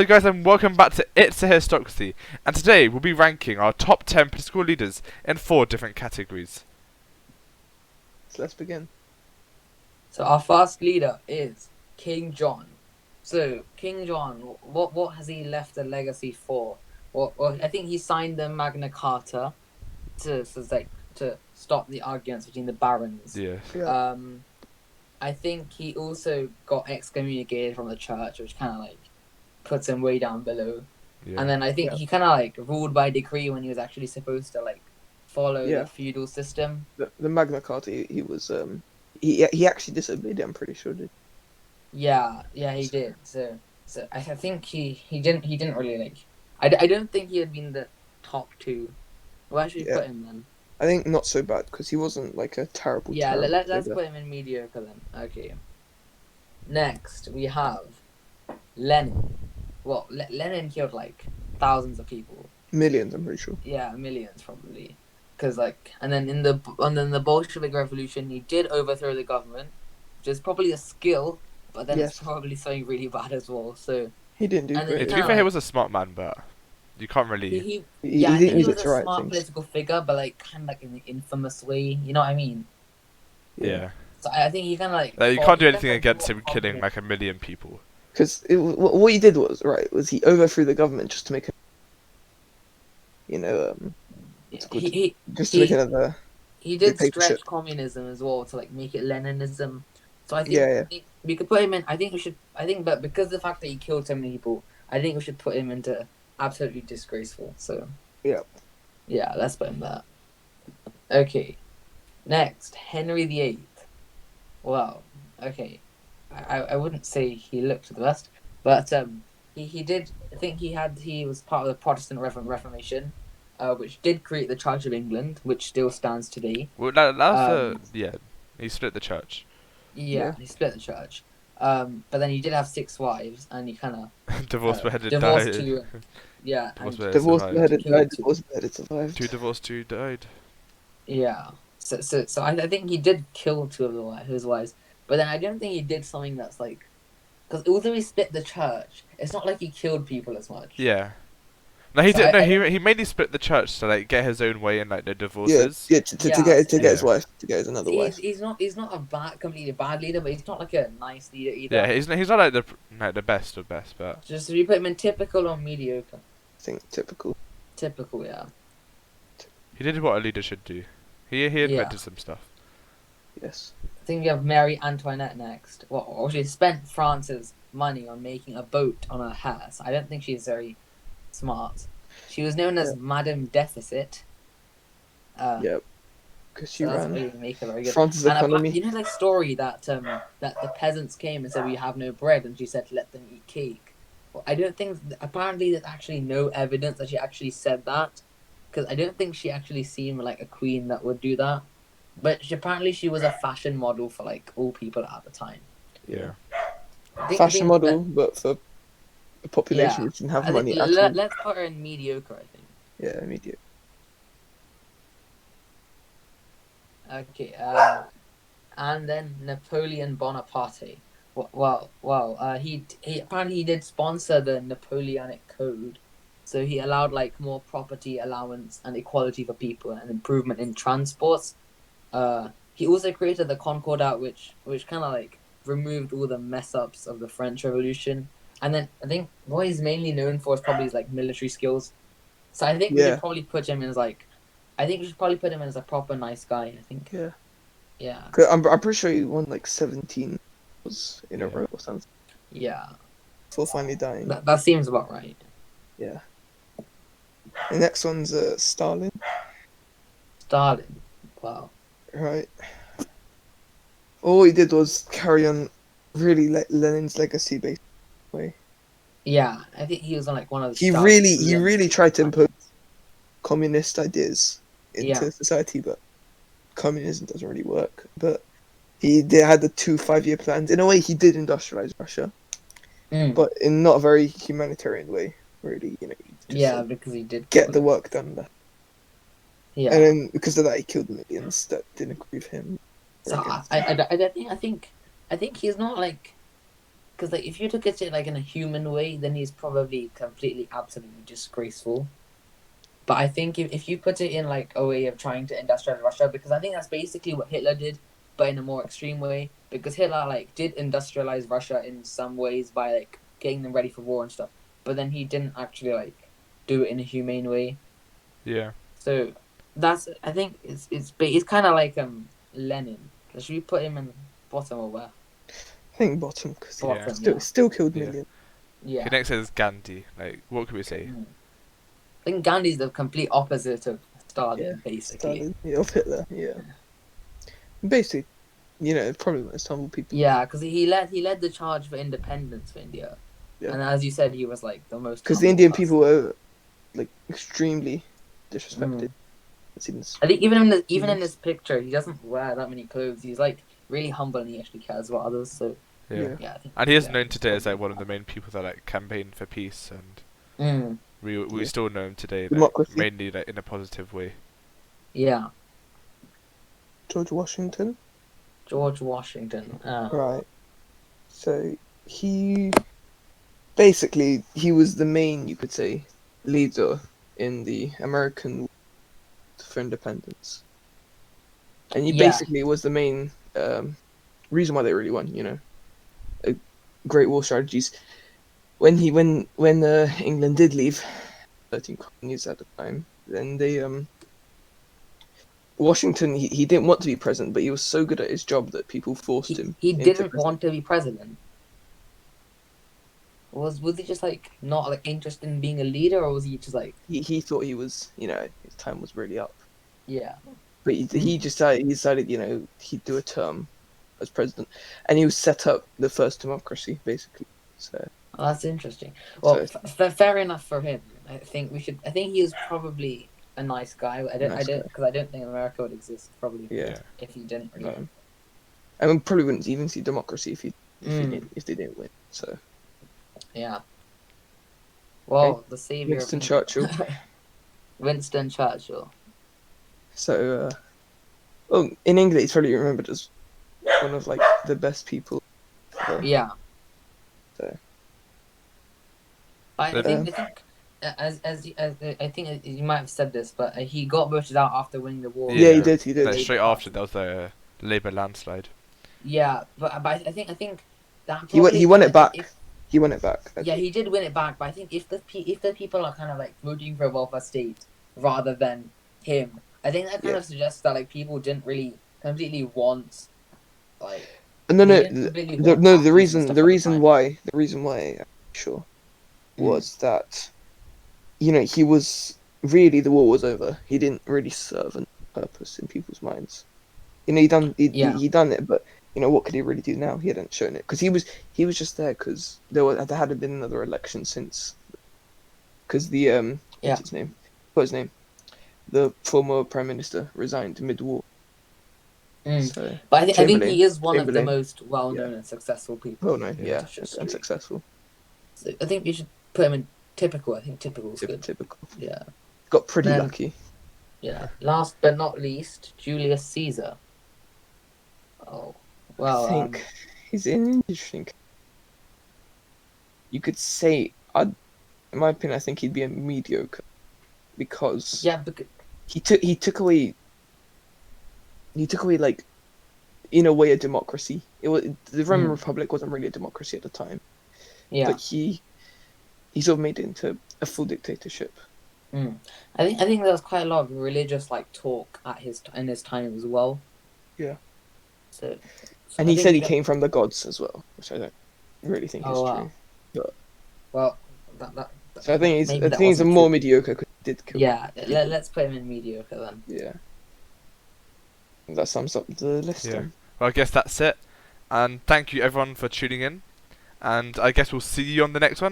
Hey guys, and welcome back to It's a Histocracy, and today we'll be ranking our top 10 political leaders in 4 different categories. So let's begin. So our first leader is King John. So King John, what has he left a legacy for? Well, I think he signed the Magna Carta to stop the arguments between the barons. Yes. Yeah. I think he also got excommunicated from the church, which kind of like puts him way down below. Yeah. And then I think Yeah. he kind of like ruled by decree when he was actually supposed to like follow Yeah. the feudal system. The Magna Carta, he was he actually disobeyed it. I'm pretty sure. Yeah, he did. So I think he didn't really like. I don't think he had been the top two. Where should we Yeah. put him then? I think not so bad because he wasn't like a terrible. Yeah, terrible let's leader. put him in mediocre then. Okay. Next we have Lenin. Well, Lenin killed like thousands of people. Millions, I'm pretty sure. Yeah, millions probably. Cause like, and then in the Bolshevik Revolution, he did overthrow the government, which is probably a skill, but then Yes. it's probably something really bad as well. So He didn't do And then Yeah, great. to be kinda fair, he like- was a smart man, but you can't really. he He yeah, I didn't think he use was it a to write smart things. political figure, but like kind of like in the infamous way. You know what I mean? Yeah. So I think he kind of like. You fought- can't do he anything definitely against fought him killing conflict. like a million people. Because what he did was he overthrew the government just to make it's good. He just to make another. he did dictatorship. stretch communism as well to like make it Leninism. So I think, Yeah. I think we could put him in. I think we should. I think, but because of the fact that he killed so many people, I think we should put him into absolutely disgraceful. So Yeah. yeah, let's put him there. Okay, next Henry VIII. Well, okay, I wouldn't say he looked the best, but he did. I think he was part of the Protestant Reformation, which did create the Church of England, which still stands today. Well, that was Um, yeah. He split the church. Yeah, he split the church. But then he did have 6 wives, and he kind of Divorced beheaded divorced died. 2. Yeah, Divorced and, beheaded Divorced survived. beheaded Killed died. two. Divorced beheaded survived. 2 divorced, 2 died. yeah. So I think he did kill 2 of his wives, but then I don't think he did something that's like, because although he split the church, it's not like he killed people as much. Yeah. No, he So did. I He mainly split the church to like get his own way in like the Yeah. divorces. Yeah. To Yeah, get yeah. his wife. To get his another wife. He's not a completely bad leader, but he's not like a nice leader either. Yeah, he's not like the best of best, but Just we put him in typical or mediocre. I think typical. Typical, yeah. he did what a leader should do. He invented some stuff. Yes. I think we have Mary Antoinette next. Well, she spent France's money on making a boat on her hearse. I don't think she's very smart. She was known as Madame Deficit. Yeah. Because she So that's ran really make her very good. France's And economy. you know the story that that the peasants came and said we have no bread, and she said let them eat cake. Well, I don't think apparently there's actually no evidence that she actually said that, because I don't think she actually seemed like a queen that would do that. But apparently she was a fashion model for like all people at the time. Yeah. Fashion model, but for the population which didn't have I money think, at all. let's put her in mediocre, I think. Yeah, immediate. Okay, and then Napoleon Bonaparte. He apparently he did sponsor the Napoleonic Code, so he allowed like more property allowance and equality for people and improvement in transports. He also created the Concordat, which kind of like removed all the mess ups of the French Revolution. And then I think what he's mainly known for is probably his like military skills. So I think we Yeah. should probably put him as like, I think we should probably put him as a proper nice guy. I think. Yeah. Yeah. 'Cause I'm pretty sure he won like 17 was in a Yeah. row or something Yeah. before finally dying. That seems about right. Yeah. The next one's Stalin, Stalin. Wow. right? All he did was carry on really Lenin's legacy, basically. Yeah, I think he was on like one of the. He really tried to impose communist ideas into society, but communism doesn't really work. But they had the 2 5-year plans. In a way, he did industrialize Russia, but in not a very humanitarian way. Really, just because he did get the work done there. Yeah. And then because of that, he killed millions that didn't agree with him. So I think he's not like because like if you look at it like in a human way, then he's probably completely, absolutely disgraceful. But I think if you put it in like a way of trying to industrialize Russia, because I think that's basically what Hitler did, but in a more extreme way. Because Hitler like did industrialize Russia in some ways by like getting them ready for war and stuff, but then he didn't actually like do it in a humane way. Yeah. So that's, I think it's kind of like Lenin. Should we put him in bottom or where? I think bottom because he Bottom, Yeah. still killed Yeah. millions. yeah. Okay, next is Gandhi. Like, what could we say? I think Gandhi's the complete opposite of Stalin, Yeah, basically. Stalin, of Hitler. Yeah, basically, probably one of the humble people. Yeah, because he led the charge for independence for India, Yeah. and as you said, he was like the most. Because the humble Indian person. people were like extremely disrespected. I think even in this picture, he doesn't wear that many clothes. He's like really humble, and he actually cares about others. So Yeah. yeah, I think, And he is yeah, known today as like one of the main people that like campaign for peace, and we Yeah. still know him today, like, Democracy. mainly like in a positive way. yeah. George Washington. George Washington. Right. So he was the main, you could say, leader in the American War for independence, and he Yeah. basically was the main reason why they really won. Great war strategies. When England did leave, 13 colonies at the time, then they Washington, he didn't want to be president, but he was so good at his job that people forced him. He into didn't president. want to be president. Was he just like not like interested in being a leader, or was he just like He thought he was, his time was really up. yeah? But he decided he'd do a term as president, and he was set up the first democracy basically. So Oh, that's interesting. Well, So- fair enough for him. I think he was probably a nice guy. Nice guy. Because I don't think America would exist probably yeah, if he didn't. Really. no. And we probably wouldn't even see democracy if Mm. if they didn't win. So Yeah. Well, Okay. the savior. Winston of Churchill. Winston Churchill. So well, in England, he's probably remembered as one of like the best people. Yeah. So. I But, think as I think you might have said this, but he got voted out after winning the war. Yeah, he did. He Like, did. straight after that was the Labour landslide. Yeah, but I think that He won. probably- He won it back. if- He won it back. yeah, he did win it back, but I think if the people are kind of like voting for a welfare state rather than him, I think that kind of suggests that like people didn't really completely want like No, they didn't completely want no. tattoos The and reason, stuff the at reason time. why, I'm sure, was that, he was really the war was over. He didn't really serve a purpose in people's minds. He done it, but what could he really do now? He hadn't shown it because he was just there because there hadn't been another election since, because the what's his name? What's his name? The former prime minister resigned mid-war. So, But I think he is one of the Chamberlain. most well-known and successful people. well, no, in yeah, British history. and successful. So I think you should put him in typical. I think typical is good. Typical. Yeah, Got pretty Then- lucky. yeah. Last but not least, Julius Caesar. Oh, well, I think he's an interesting. You could say, in my opinion, I think he'd be a mediocre because yeah, because, he took away like, in a way, a democracy. The Roman Republic wasn't really a democracy at the time, yeah. but he sort of made it into a full dictatorship. I think there was quite a lot of religious like talk in his time as well. Yeah. So And I he think said he that- came from the gods as well, which I don't really think is Oh, wow. true. Well, that So I think he's maybe that a wasn't more true. mediocre because he did kill. Yeah, people. let's put him in mediocre then. Yeah. That sums up the list. Yeah. Then. Well, I guess that's it. And thank you everyone for tuning in. And I guess we'll see you on the next one.